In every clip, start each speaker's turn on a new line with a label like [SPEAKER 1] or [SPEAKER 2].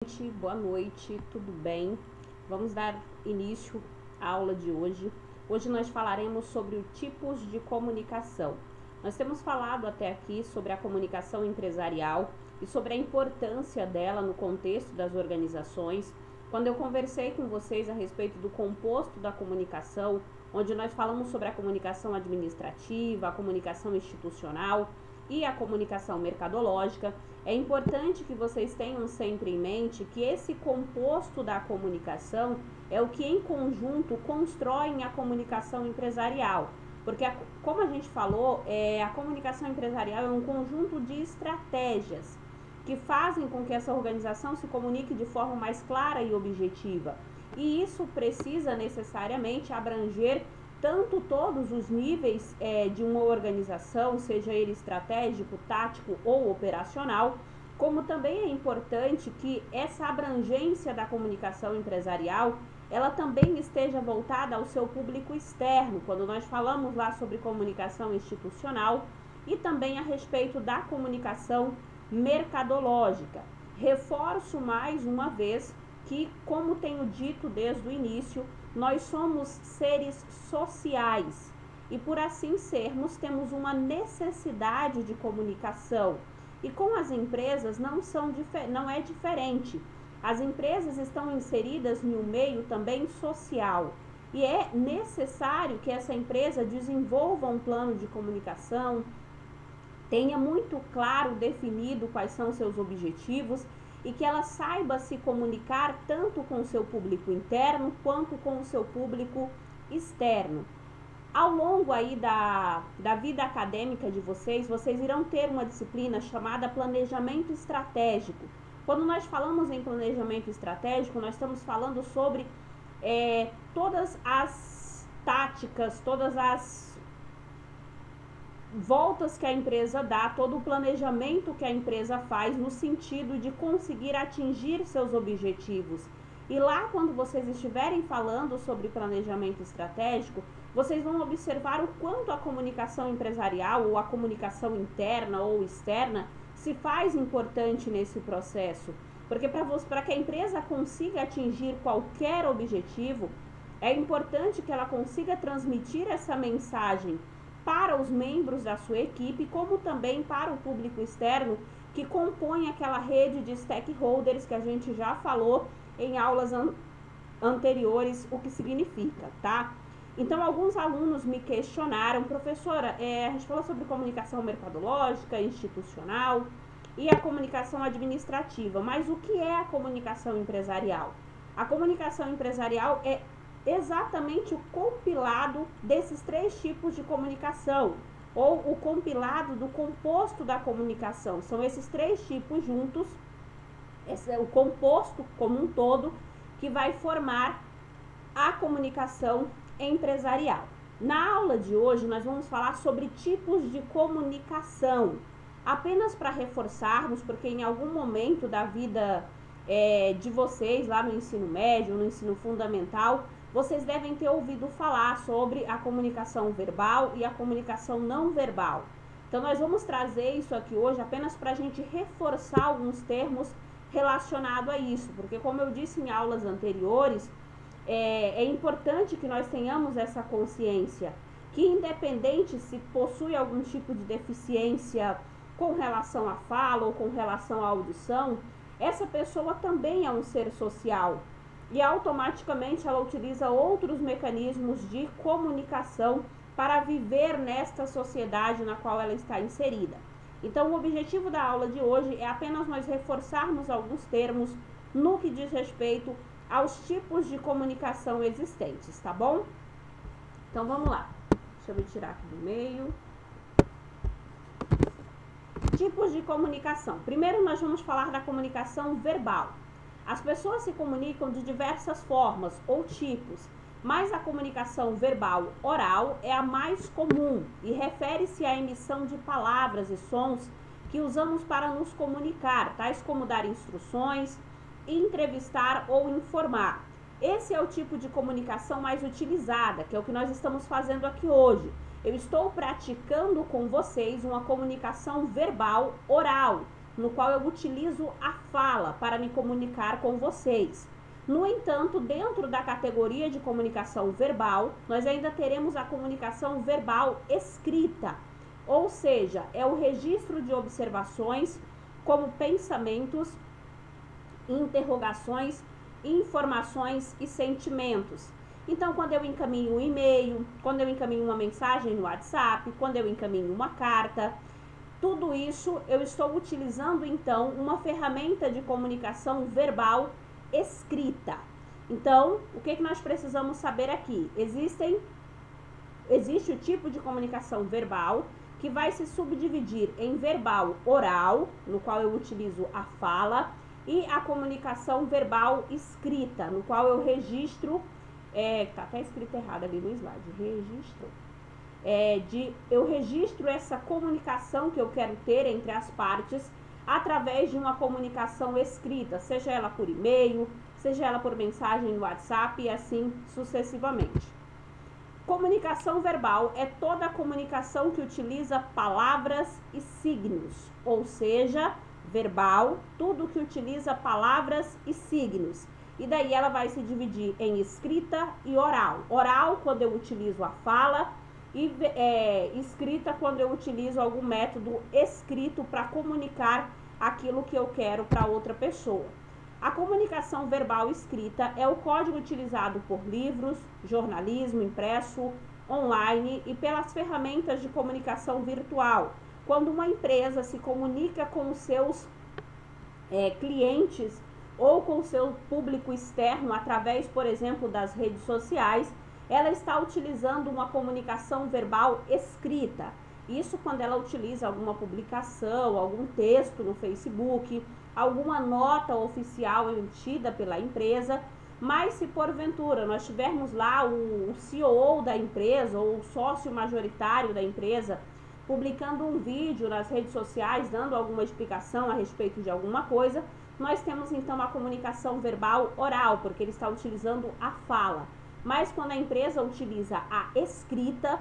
[SPEAKER 1] Gente, boa noite, tudo bem? Vamos dar início à aula de hoje. Hoje nós falaremos sobre os tipos de comunicação. Nós temos falado até aqui sobre a comunicação empresarial e sobre a importância dela no contexto das organizações. Quando eu conversei com vocês a respeito do composto da comunicação, onde nós falamos sobre a comunicação administrativa, a comunicação institucional e a comunicação mercadológica, é importante que vocês tenham sempre em mente que esse composto da comunicação é o que em conjunto constroem a comunicação empresarial. Porque, como a gente falou, a comunicação empresarial é um conjunto de estratégias que fazem com que essa organização se comunique de forma mais clara e objetiva. E isso precisa necessariamente abranger tanto todos os níveis de uma organização, seja ele estratégico, tático ou operacional, como também é importante que essa abrangência da comunicação empresarial, ela também esteja voltada ao seu público externo, quando nós falamos lá sobre comunicação institucional e também a respeito da comunicação mercadológica. Reforço mais uma vez que, como tenho dito desde o início, nós somos seres sociais e, por assim sermos, temos uma necessidade de comunicação. E com as empresas não é diferente. As empresas estão inseridas em um meio também social e é necessário que essa empresa desenvolva um plano de comunicação, tenha muito claro definido quais são seus objetivos e que ela saiba se comunicar tanto com o seu público interno quanto com o seu público externo. Ao longo aí da vida acadêmica de vocês irão ter uma disciplina chamada planejamento estratégico. Quando nós falamos em planejamento estratégico, nós estamos falando sobre todas as táticas, todas as voltas que a empresa dá, todo o planejamento que a empresa faz no sentido de conseguir atingir seus objetivos. E lá, quando vocês estiverem falando sobre planejamento estratégico, vocês vão observar o quanto a comunicação empresarial ou a comunicação interna ou externa se faz importante nesse processo. Porque para que a empresa consiga atingir qualquer objetivo, é importante que ela consiga transmitir essa mensagem para os membros da sua equipe, como também para o público externo que compõe aquela rede de stakeholders que a gente já falou em aulas anteriores o que significa, tá? Então, alguns alunos me questionaram, professora, a gente falou sobre comunicação mercadológica, institucional e a comunicação administrativa, mas o que é a comunicação empresarial? A comunicação empresarial é exatamente o compilado desses três tipos de comunicação, ou o compilado do composto da comunicação. São esses três tipos juntos, esse é o composto como um todo, que vai formar a comunicação empresarial. Na aula de hoje, nós vamos falar sobre tipos de comunicação, apenas para reforçarmos, porque em algum momento da vida de vocês, lá no ensino médio, no ensino fundamental, vocês devem ter ouvido falar sobre a comunicação verbal e a comunicação não verbal. Então, nós vamos trazer isso aqui hoje apenas para a gente reforçar alguns termos relacionados a isso, porque, como eu disse em aulas anteriores, é importante que nós tenhamos essa consciência, que independente se possui algum tipo de deficiência com relação à fala ou com relação à audição, essa pessoa também é um ser social. E automaticamente ela utiliza outros mecanismos de comunicação para viver nesta sociedade na qual ela está inserida. Então, o objetivo da aula de hoje é apenas nós reforçarmos alguns termos no que diz respeito aos tipos de comunicação existentes, tá bom? Então, vamos lá. Deixa eu me tirar aqui do meio. Tipos de comunicação. Primeiro, nós vamos falar da comunicação verbal. As pessoas se comunicam de diversas formas ou tipos, mas a comunicação verbal oral é a mais comum e refere-se à emissão de palavras e sons que usamos para nos comunicar, tais como dar instruções, entrevistar ou informar. Esse é o tipo de comunicação mais utilizada, que é o que nós estamos fazendo aqui hoje. Eu estou praticando com vocês uma comunicação verbal oral, no qual eu utilizo a fala para me comunicar com vocês. No entanto, dentro da categoria de comunicação verbal, nós ainda teremos a comunicação verbal escrita, ou seja, é o registro de observações como pensamentos, interrogações, informações e sentimentos. Então, quando eu encaminho um e-mail, quando eu encaminho uma mensagem no WhatsApp, quando eu encaminho uma carta, tudo isso eu estou utilizando então uma ferramenta de comunicação verbal escrita. Então, o que nós precisamos saber aqui? Existe o tipo de comunicação verbal que vai se subdividir em verbal oral, no qual eu utilizo a fala, e a comunicação verbal escrita, no qual eu registro, tá até escrito errado ali no slide, eu registro essa comunicação que eu quero ter entre as partes através de uma comunicação escrita, seja ela por e-mail, seja ela por mensagem no WhatsApp e assim sucessivamente. Comunicação verbal é toda a comunicação que utiliza palavras e signos, ou seja, verbal, tudo que utiliza palavras e signos. E daí ela vai se dividir em escrita e oral. Oral, quando eu utilizo a fala, e escrita, quando eu utilizo algum método escrito para comunicar aquilo que eu quero para outra pessoa. A comunicação verbal escrita é o código utilizado por livros, jornalismo impresso, online e pelas ferramentas de comunicação virtual, quando uma empresa se comunica com os seus clientes ou com o seu público externo através, por exemplo, das redes sociais, ela está utilizando uma comunicação verbal escrita. Isso quando ela utiliza alguma publicação, algum texto no Facebook, alguma nota oficial emitida pela empresa. Mas se porventura nós tivermos lá o CEO da empresa ou o sócio majoritário da empresa publicando um vídeo nas redes sociais, dando alguma explicação a respeito de alguma coisa, nós temos então a comunicação verbal oral, porque ele está utilizando a fala. Mas quando a empresa utiliza a escrita,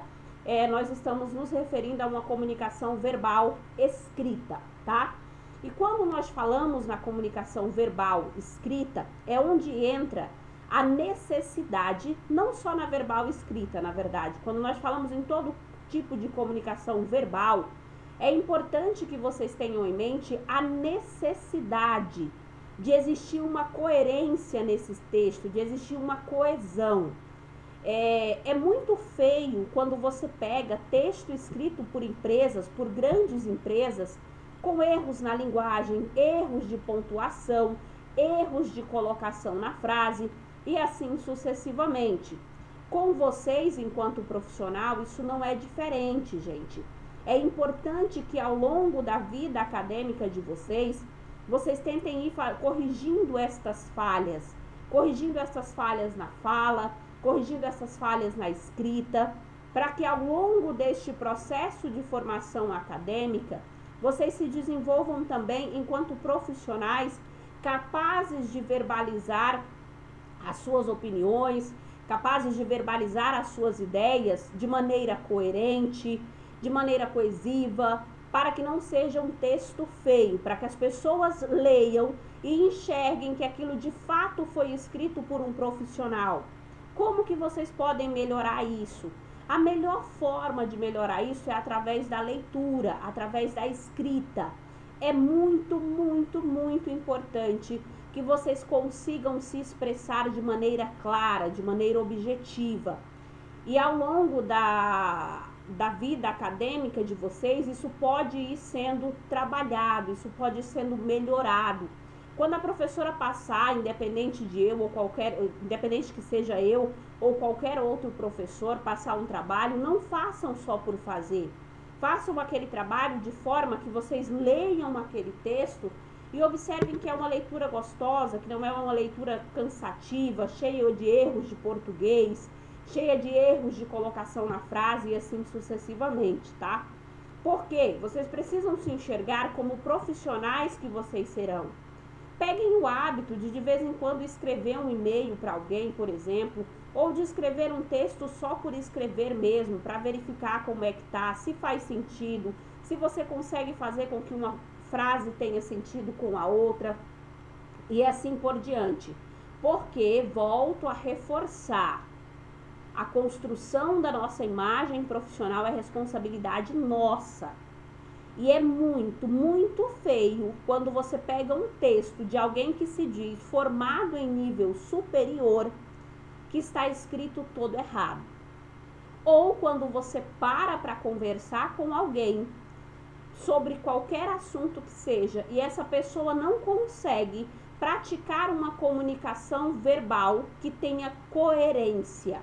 [SPEAKER 1] nós estamos nos referindo a uma comunicação verbal escrita, tá? E quando nós falamos na comunicação verbal escrita, é onde entra a necessidade, não só na verbal escrita, na verdade. Quando nós falamos em todo tipo de comunicação verbal, é importante que vocês tenham em mente a necessidade de existir uma coerência nesse texto, de existir uma coesão. É muito feio quando você pega texto escrito por empresas, por grandes empresas, com erros na linguagem, erros de pontuação, erros de colocação na frase e assim sucessivamente. Com vocês, enquanto profissional, isso não é diferente, gente. É importante que ao longo da vida acadêmica de vocês tentem ir corrigindo estas falhas na fala, corrigindo essas falhas na escrita, para que ao longo deste processo de formação acadêmica, vocês se desenvolvam também enquanto profissionais capazes de verbalizar as suas opiniões, capazes de verbalizar as suas ideias de maneira coerente, de maneira coesiva, para que não seja um texto feio, para que as pessoas leiam e enxerguem que aquilo de fato foi escrito por um profissional. Como que vocês podem melhorar isso? A melhor forma de melhorar isso é através da leitura, através da escrita. É muito, muito, muito importante que vocês consigam se expressar de maneira clara, de maneira objetiva. E ao longo da vida acadêmica de vocês, isso pode ir sendo trabalhado, isso pode ir sendo melhorado. Quando a professora passar, independente que seja eu ou qualquer outro professor, passar um trabalho, não façam só por fazer. Façam aquele trabalho de forma que vocês leiam aquele texto e observem que é uma leitura gostosa, que não é uma leitura cansativa, cheia de erros de português, cheia de erros de colocação na frase e assim sucessivamente, tá? Porque vocês precisam se enxergar como profissionais que vocês serão. Peguem o hábito de vez em quando escrever um e-mail para alguém, por exemplo, ou de escrever um texto só por escrever mesmo, para verificar como é que tá, se faz sentido, se você consegue fazer com que uma frase tenha sentido com a outra e assim por diante. Porque, volto a reforçar, a construção da nossa imagem profissional é responsabilidade nossa. E é muito, muito feio quando você pega um texto de alguém que se diz formado em nível superior, que está escrito todo errado. Ou quando você para conversar com alguém sobre qualquer assunto que seja e essa pessoa não consegue praticar uma comunicação verbal que tenha coerência.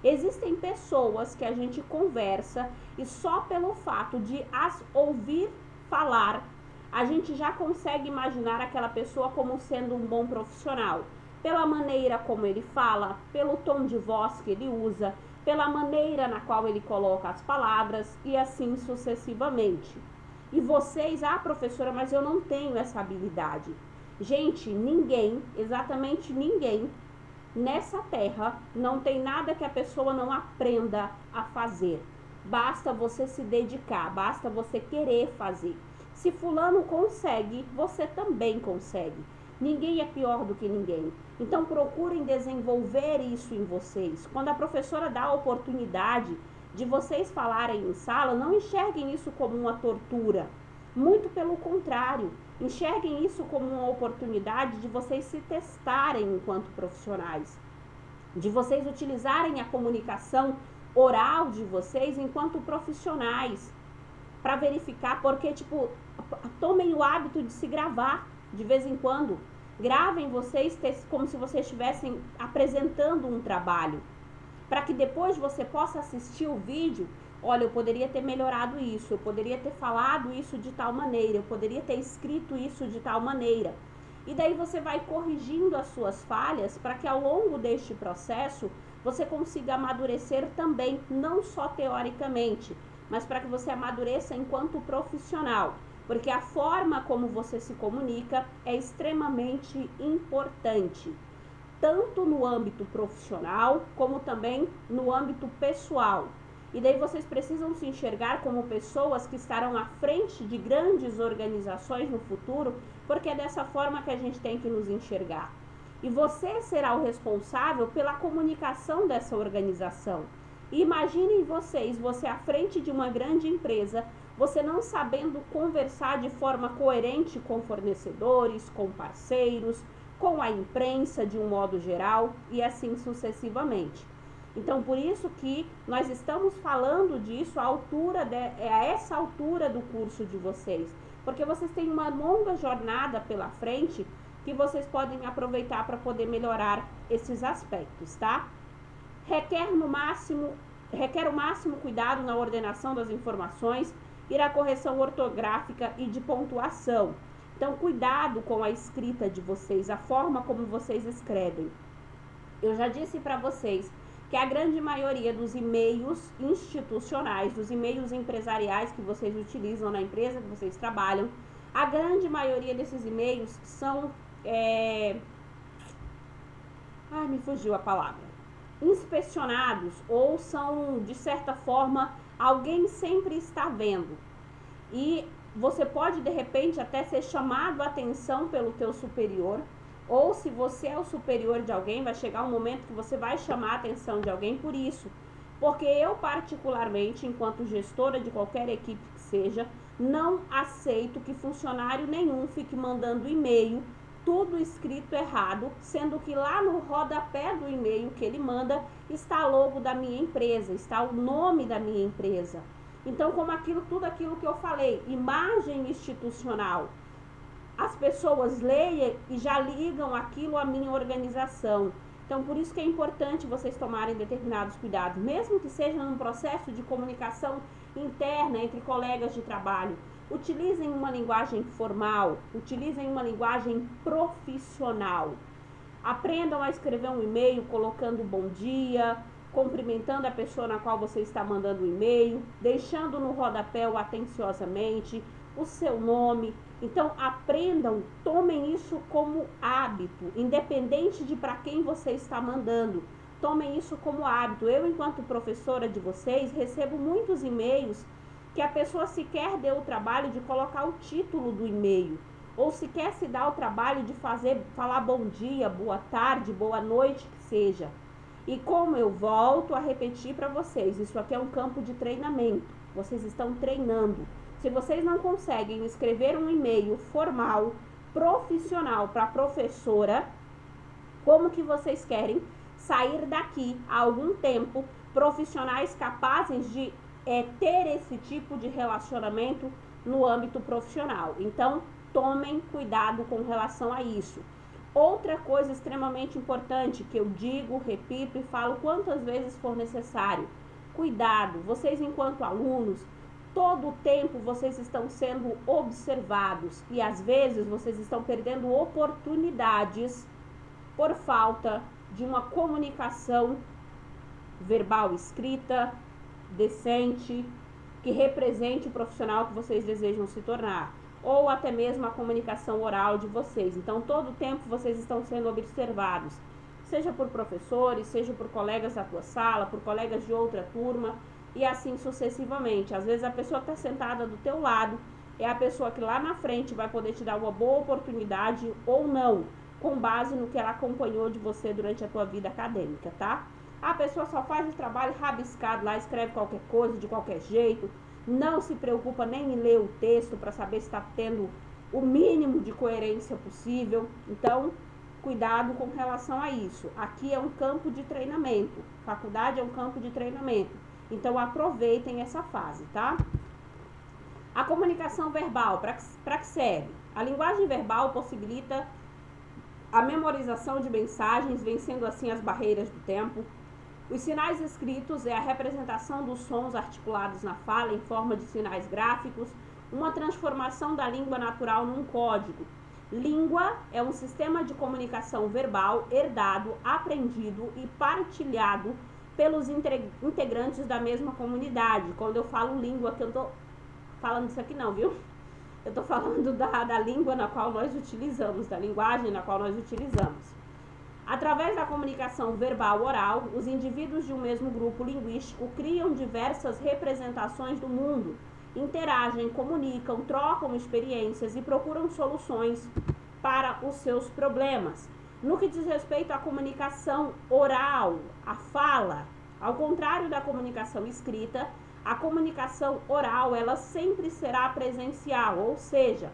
[SPEAKER 1] Existem pessoas que a gente conversa e só pelo fato de as ouvir falar, a gente já consegue imaginar aquela pessoa como sendo um bom profissional. Pela maneira como ele fala, pelo tom de voz que ele usa, pela maneira na qual ele coloca as palavras e assim sucessivamente. E vocês, professora, mas eu não tenho essa habilidade. Gente, ninguém, exatamente ninguém, nessa terra não tem nada que a pessoa não aprenda a fazer. Basta você se dedicar, basta você querer fazer. Se fulano consegue, você também consegue. Ninguém é pior do que ninguém. Então procurem desenvolver isso em vocês. Quando a professora dá a oportunidade de vocês falarem em sala, não enxerguem isso como uma tortura. Muito pelo contrário, enxerguem isso como uma oportunidade de vocês se testarem enquanto profissionais, de vocês utilizarem a comunicação oral de vocês enquanto profissionais, para verificar, porque, tomem o hábito de se gravar de vez em quando. Gravem vocês como se vocês estivessem apresentando um trabalho, para que depois você possa assistir o vídeo. Olha, eu poderia ter melhorado isso, eu poderia ter falado isso de tal maneira, eu poderia ter escrito isso de tal maneira. E daí você vai corrigindo as suas falhas para que ao longo deste processo você consiga amadurecer também, não só teoricamente, mas para que você amadureça enquanto profissional. Porque a forma como você se comunica é extremamente importante, tanto no âmbito profissional como também no âmbito pessoal. E daí vocês precisam se enxergar como pessoas que estarão à frente de grandes organizações no futuro, porque é dessa forma que a gente tem que nos enxergar. E você será o responsável pela comunicação dessa organização. E imaginem você à frente de uma grande empresa, você não sabendo conversar de forma coerente com fornecedores, com parceiros, com a imprensa de um modo geral e assim sucessivamente. Então, por isso que nós estamos falando disso a essa altura do curso de vocês, porque vocês têm uma longa jornada pela frente que vocês podem aproveitar para poder melhorar esses aspectos, tá? Requer o máximo cuidado na ordenação das informações e na correção ortográfica e de pontuação. Então, cuidado com a escrita de vocês, a forma como vocês escrevem. Eu já disse para vocês que a grande maioria dos e-mails institucionais, dos e-mails empresariais que vocês utilizam na empresa que vocês trabalham, a grande maioria desses e-mails são, me fugiu a palavra, inspecionados, ou são, de certa forma, alguém sempre está vendo. E você pode, de repente, até ser chamado a atenção pelo teu superior, ou se você é o superior de alguém, vai chegar um momento que você vai chamar a atenção de alguém por isso. Porque eu, particularmente, enquanto gestora de qualquer equipe que seja, não aceito que funcionário nenhum fique mandando e-mail, tudo escrito errado, sendo que lá no rodapé do e-mail que ele manda está o logo da minha empresa, está o nome da minha empresa. Então, como tudo aquilo que eu falei, imagem institucional, as pessoas leem e já ligam aquilo à minha organização. Então, por isso que é importante vocês tomarem determinados cuidados, mesmo que seja num processo de comunicação interna entre colegas de trabalho. Utilizem uma linguagem formal, utilizem uma linguagem profissional. Aprendam a escrever um e-mail colocando bom dia, cumprimentando a pessoa na qual você está mandando o e-mail, deixando no rodapé o atenciosamente, o seu nome. Então, aprendam, tomem isso como hábito, independente de para quem você está mandando. Tomem isso como hábito. Eu, enquanto professora de vocês, recebo muitos e-mails que a pessoa sequer deu o trabalho de colocar o título do e-mail, ou sequer se dá o trabalho de falar bom dia, boa tarde, boa noite, que seja. E como eu volto a repetir para vocês, isso aqui é um campo de treinamento, vocês estão treinando. Se vocês não conseguem escrever um e-mail formal, profissional para a professora, como que vocês querem sair daqui há algum tempo profissionais capazes de ter esse tipo de relacionamento no âmbito profissional? Então, tomem cuidado com relação a isso. Outra coisa extremamente importante que eu digo, repito e falo quantas vezes for necessário: cuidado, vocês enquanto alunos, todo o tempo vocês estão sendo observados e às vezes vocês estão perdendo oportunidades por falta de uma comunicação verbal escrita, decente, que represente o profissional que vocês desejam se tornar, ou até mesmo a comunicação oral de vocês. Então, todo o tempo vocês estão sendo observados, seja por professores, seja por colegas da tua sala, por colegas de outra turma, e assim sucessivamente. Às vezes a pessoa que está sentada do teu lado é a pessoa que lá na frente vai poder te dar uma boa oportunidade ou não, com base no que ela acompanhou de você durante a tua vida acadêmica, tá? A pessoa só faz o trabalho rabiscado lá, escreve qualquer coisa, de qualquer jeito, não se preocupa nem em ler o texto para saber se está tendo o mínimo de coerência possível. Então, cuidado com relação a isso. Aqui é um campo de treinamento, faculdade é um campo de treinamento. Então, aproveitem essa fase, tá? A comunicação verbal, para que serve? A linguagem verbal possibilita a memorização de mensagens, vencendo assim as barreiras do tempo. Os sinais escritos é a representação dos sons articulados na fala em forma de sinais gráficos, uma transformação da língua natural num código. Língua é um sistema de comunicação verbal herdado, aprendido e partilhado pelos integrantes da mesma comunidade. Quando eu falo língua, que eu tô falando isso aqui não, viu? Eu tô falando da língua na qual nós utilizamos, da linguagem na qual nós utilizamos. Através da comunicação verbal oral, os indivíduos de um mesmo grupo linguístico criam diversas representações do mundo, interagem, comunicam, trocam experiências e procuram soluções para os seus problemas. No que diz respeito à comunicação oral, a fala, ao contrário da comunicação escrita, a comunicação oral, ela sempre será presencial, ou seja,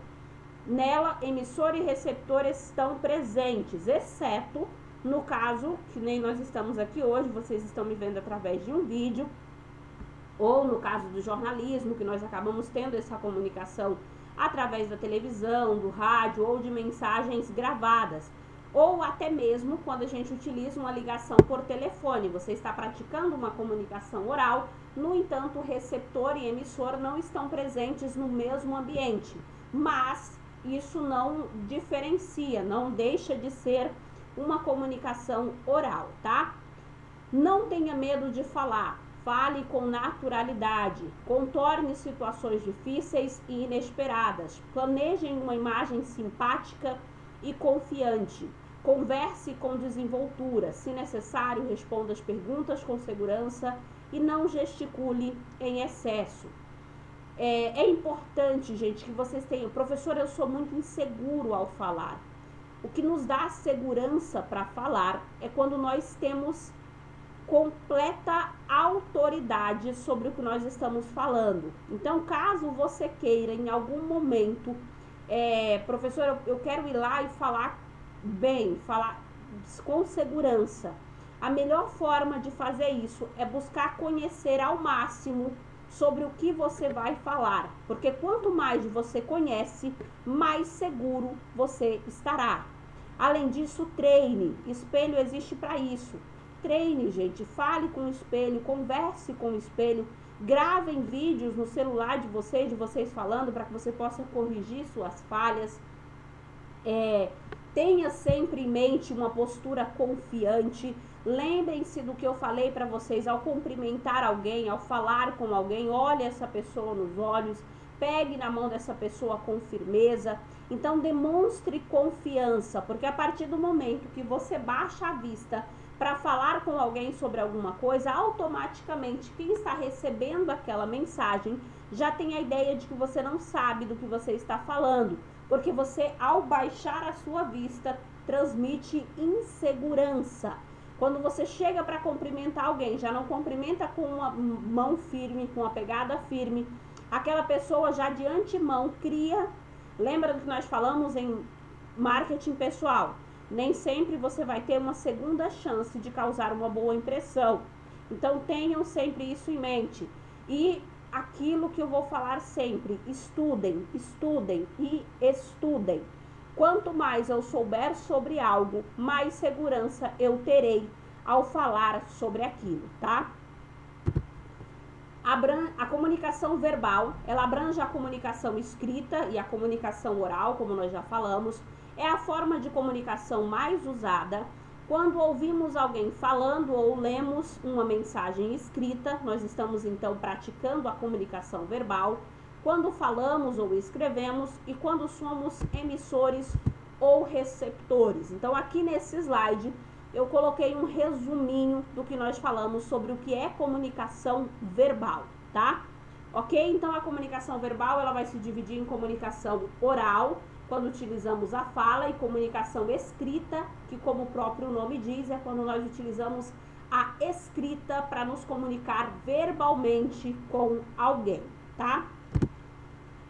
[SPEAKER 1] nela emissor e receptor estão presentes, exceto no caso, que nem nós estamos aqui hoje, vocês estão me vendo através de um vídeo, ou no caso do jornalismo, que nós acabamos tendo essa comunicação através da televisão, do rádio ou de mensagens gravadas, ou até mesmo quando a gente utiliza uma ligação por telefone, você está praticando uma comunicação oral, no entanto, o receptor e emissor não estão presentes no mesmo ambiente, mas isso não diferencia, não deixa de ser uma comunicação oral, tá? Não tenha medo de falar, fale com naturalidade, contorne situações difíceis e inesperadas, planejem uma imagem simpática e confiante, converse com desenvoltura, se necessário, responda as perguntas com segurança e não gesticule em excesso. É importante, gente, que vocês tenham... Professor, eu sou muito inseguro ao falar. O que nos dá segurança para falar é quando nós temos completa autoridade sobre o que nós estamos falando. Então, caso você queira em algum momento, professor, eu quero ir lá e falar bem, falar com segurança. A melhor forma de fazer isso é buscar conhecer ao máximo sobre o que você vai falar, porque quanto mais você conhece, mais seguro você estará. Além disso, treine. Espelho existe para isso. Treine, gente. Fale com o espelho, converse com o espelho, gravem vídeos no celular de vocês falando, para que você possa corrigir suas falhas. Tenha sempre em mente uma postura confiante. Lembrem-se do que eu falei para vocês ao cumprimentar alguém, ao falar com alguém, olhe essa pessoa nos olhos, pegue na mão dessa pessoa com firmeza. Então, demonstre confiança, porque a partir do momento que você baixa a vista para falar com alguém sobre alguma coisa, automaticamente quem está recebendo aquela mensagem já tem a ideia de que você não sabe do que você está falando, porque você, ao baixar a sua vista, transmite insegurança. Quando você chega para cumprimentar alguém, já não cumprimenta com uma mão firme, com uma pegada firme, aquela pessoa já de antemão cria. Lembra do que nós falamos em marketing pessoal? Nem sempre você vai ter uma segunda chance de causar uma boa impressão. Então tenham sempre isso em mente. E aquilo que eu vou falar sempre, estudem, estudem e estudem. Quanto mais eu souber sobre algo, mais segurança eu terei ao falar sobre aquilo, tá? A comunicação verbal, ela abrange a comunicação escrita e a comunicação oral, como nós já falamos. É a forma de comunicação mais usada. Quando ouvimos alguém falando ou lemos uma mensagem escrita, nós estamos então praticando a comunicação verbal. Quando falamos ou escrevemos e quando somos emissores ou receptores. Então aqui nesse slide eu coloquei um resuminho do que nós falamos sobre o que é comunicação verbal, tá? Ok? Então a comunicação verbal ela vai se dividir em comunicação oral, quando utilizamos a fala, e comunicação escrita, que como o próprio nome diz, é quando nós utilizamos a escrita para nos comunicar verbalmente com alguém, tá?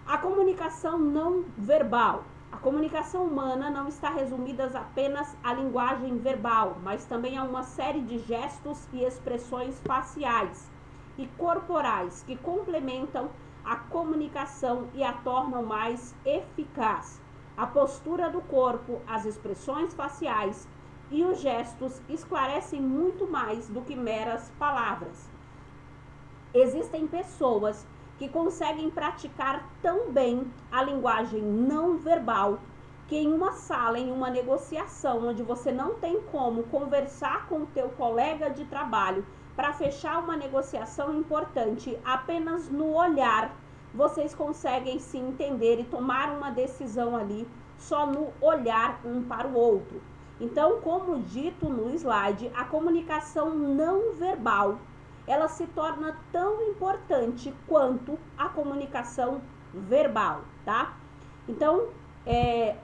[SPEAKER 1] A comunicação não verbal. A comunicação humana não está resumida apenas à linguagem verbal, mas também a uma série de gestos e expressões faciais e corporais que complementam a comunicação e a tornam mais eficaz. A postura do corpo, as expressões faciais e os gestos esclarecem muito mais do que meras palavras. Existem pessoas que conseguem praticar tão bem a linguagem não verbal que em uma sala, em uma negociação, onde você não tem como conversar com o teu colega de trabalho para fechar uma negociação importante, apenas no olhar, vocês conseguem se entender e tomar uma decisão ali, só no olhar um para o outro. Então, como dito no slide, a comunicação não verbal ela se torna tão importante quanto a comunicação verbal, tá? Então,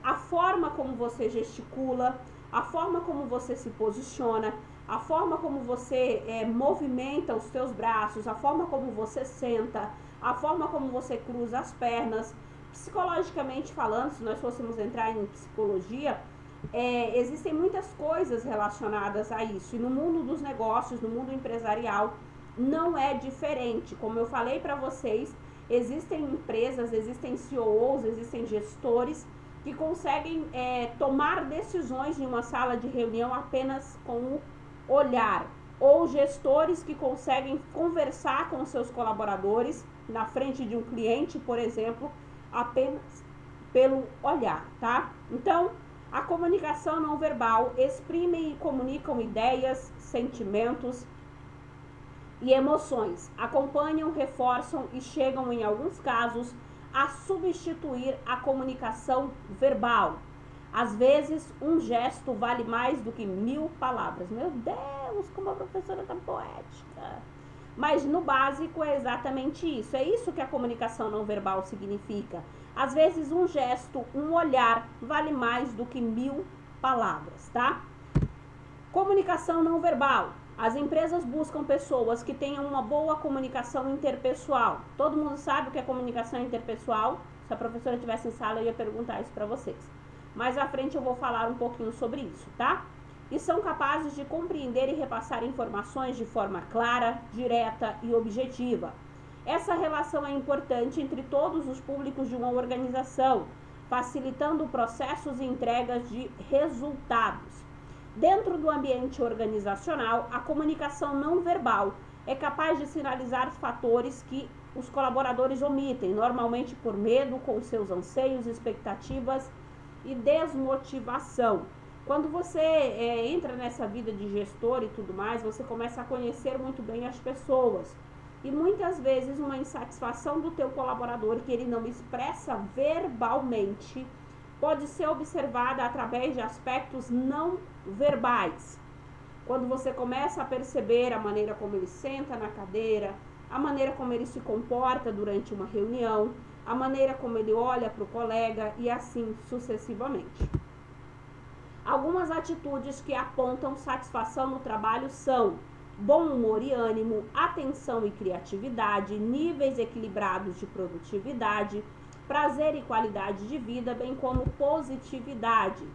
[SPEAKER 1] a forma como você gesticula, a forma como você se posiciona, a forma como você movimenta os seus braços, a forma como você senta, a forma como você cruza as pernas, psicologicamente falando, se nós fôssemos entrar em psicologia, existem muitas coisas relacionadas a isso. E no mundo dos negócios, no mundo empresarial, não é diferente. Como eu falei para vocês, existem empresas, existem CEOs, existem gestores que conseguem tomar decisões em uma sala de reunião apenas com o olhar, ou gestores que conseguem conversar com seus colaboradores na frente de um cliente, por exemplo, apenas pelo olhar, tá? Então, a comunicação não verbal exprime e comunicam ideias, sentimentos e emoções, acompanham, reforçam e chegam, em alguns casos, a substituir a comunicação verbal. Às vezes, um gesto vale mais do que 1000 palavras. Meu Deus, como a professora tá poética! Mas no básico é exatamente isso. É isso que a comunicação não verbal significa. Às vezes, um gesto, um olhar, vale mais do que 1000 palavras, tá? Comunicação não verbal. As empresas buscam pessoas que tenham uma boa comunicação interpessoal. Todo mundo sabe o que é comunicação interpessoal? Se a professora estivesse em sala, eu ia perguntar isso para vocês. Mais à frente eu vou falar um pouquinho sobre isso, tá? E são capazes de compreender e repassar informações de forma clara, direta e objetiva. Essa relação é importante entre todos os públicos de uma organização, facilitando processos e entregas de resultados. Dentro do ambiente organizacional, a comunicação não verbal é capaz de sinalizar fatores que os colaboradores omitem, normalmente por medo, com seus anseios, expectativas e desmotivação. Quando você entra nessa vida de gestor e tudo mais, você começa a conhecer muito bem as pessoas. E muitas vezes uma insatisfação do teu colaborador que ele não expressa verbalmente pode ser observada através de aspectos não verbais. Quando você começa a perceber a maneira como ele senta na cadeira, a maneira como ele se comporta durante uma reunião, a maneira como ele olha para o colega e assim sucessivamente. Algumas atitudes que apontam satisfação no trabalho são bom humor e ânimo, atenção e criatividade, níveis equilibrados de produtividade, prazer e qualidade de vida, bem como positividade.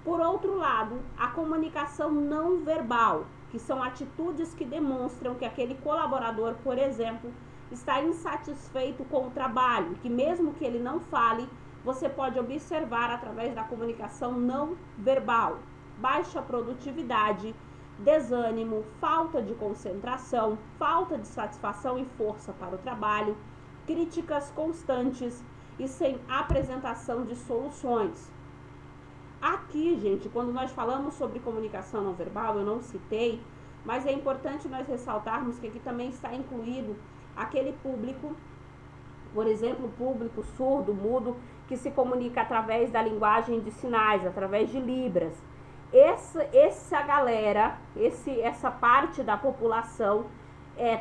[SPEAKER 1] Por outro lado, a comunicação não verbal, que são atitudes que demonstram que aquele colaborador, por exemplo, está insatisfeito com o trabalho, que mesmo que ele não fale, você pode observar através da comunicação não verbal. Baixa produtividade, desânimo, falta de concentração, falta de satisfação e força para o trabalho, críticas constantes e sem apresentação de soluções. Aqui, gente, quando nós falamos sobre comunicação não verbal, eu não citei, mas é importante nós ressaltarmos que aqui também está incluído aquele público, por exemplo, público surdo, mudo, que se comunica através da linguagem de sinais, através de libras. Essa galera, essa parte da população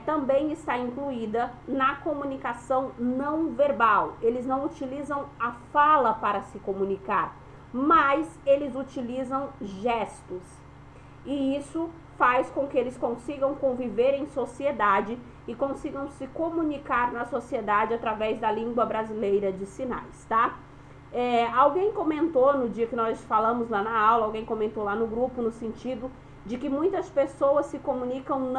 [SPEAKER 1] também está incluída na comunicação não verbal. Eles não utilizam a fala para se comunicar, mas eles utilizam gestos. E isso faz com que eles consigam conviver em sociedade e consigam se comunicar na sociedade através da língua brasileira de sinais, tá? Alguém comentou no dia que nós falamos lá na aula, alguém comentou lá no grupo no sentido de que muitas pessoas se comunicam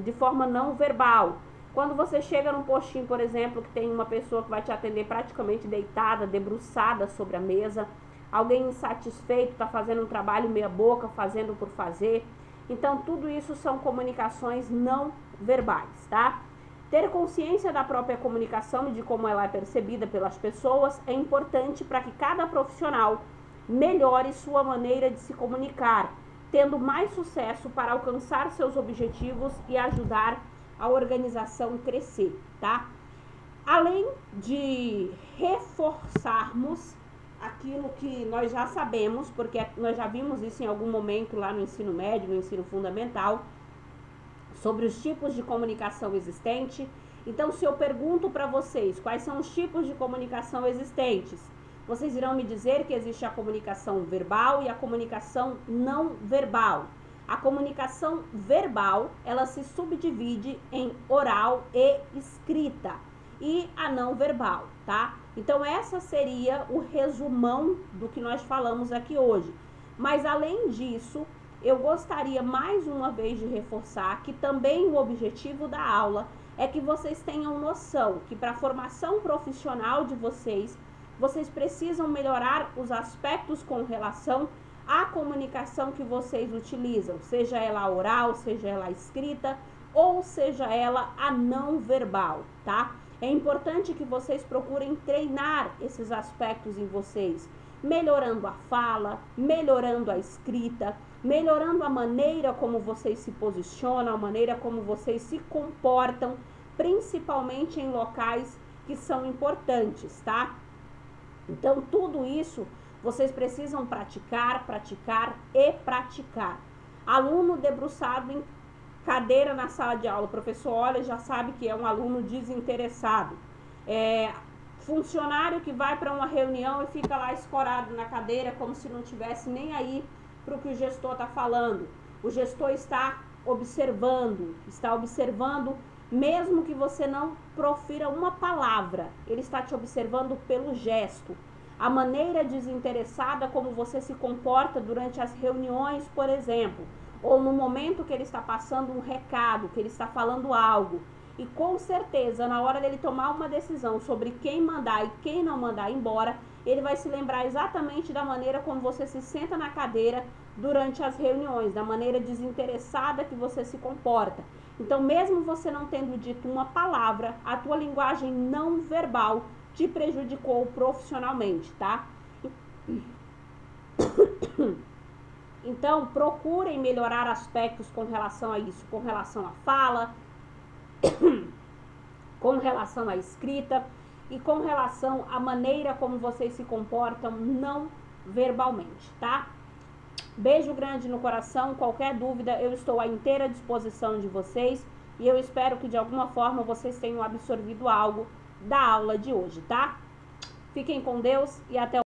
[SPEAKER 1] de forma não verbal. Quando você chega num postinho, por exemplo, que tem uma pessoa que vai te atender praticamente deitada, debruçada sobre a mesa, alguém insatisfeito, está fazendo um trabalho meia boca, fazendo por fazer. Então, tudo isso são comunicações não verbais, tá? Ter consciência da própria comunicação e de como ela é percebida pelas pessoas é importante para que cada profissional melhore sua maneira de se comunicar, tendo mais sucesso para alcançar seus objetivos e ajudar a organização crescer, tá? Além de reforçarmos aquilo que nós já sabemos, porque nós já vimos isso em algum momento lá no ensino médio, no ensino fundamental, sobre os tipos de comunicação existente. Então, se eu pergunto para vocês quais são os tipos de comunicação existentes, vocês irão me dizer que existe a comunicação verbal e a comunicação não verbal. A comunicação verbal, ela se subdivide em oral e escrita, e a não verbal, tá? Então, essa seria o resumão do que nós falamos aqui hoje. Mas, além disso, eu gostaria mais uma vez de reforçar que também o objetivo da aula é que vocês tenham noção que para a formação profissional de vocês, vocês precisam melhorar os aspectos com relação à comunicação que vocês utilizam, seja ela oral, seja ela escrita, ou seja ela a não verbal, tá? É importante que vocês procurem treinar esses aspectos em vocês, melhorando a fala, melhorando a escrita, melhorando a maneira como vocês se posicionam, a maneira como vocês se comportam, principalmente em locais que são importantes, tá? Então, tudo isso vocês precisam praticar, praticar e praticar. Aluno debruçado em cadeira na sala de aula, o professor olha, já sabe que é um aluno desinteressado. Funcionário que vai para uma reunião e fica lá escorado na cadeira como se não tivesse nem aí para o que o gestor está falando. O gestor está observando mesmo que você não profira uma palavra, ele está te observando pelo gesto. A maneira desinteressada como você se comporta durante as reuniões, por exemplo, ou no momento que ele está passando um recado, que ele está falando algo. E com certeza, na hora dele tomar uma decisão sobre quem mandar e quem não mandar embora, ele vai se lembrar exatamente da maneira como você se senta na cadeira durante as reuniões, da maneira desinteressada que você se comporta. Então, mesmo você não tendo dito uma palavra, a tua linguagem não verbal te prejudicou profissionalmente, tá? Então, procurem melhorar aspectos com relação a isso, com relação à fala, com relação à escrita e com relação à maneira como vocês se comportam não verbalmente, tá? Beijo grande no coração, qualquer dúvida eu estou à inteira disposição de vocês. E eu espero que de alguma forma vocês tenham absorvido algo da aula de hoje, tá? Fiquem com Deus e até o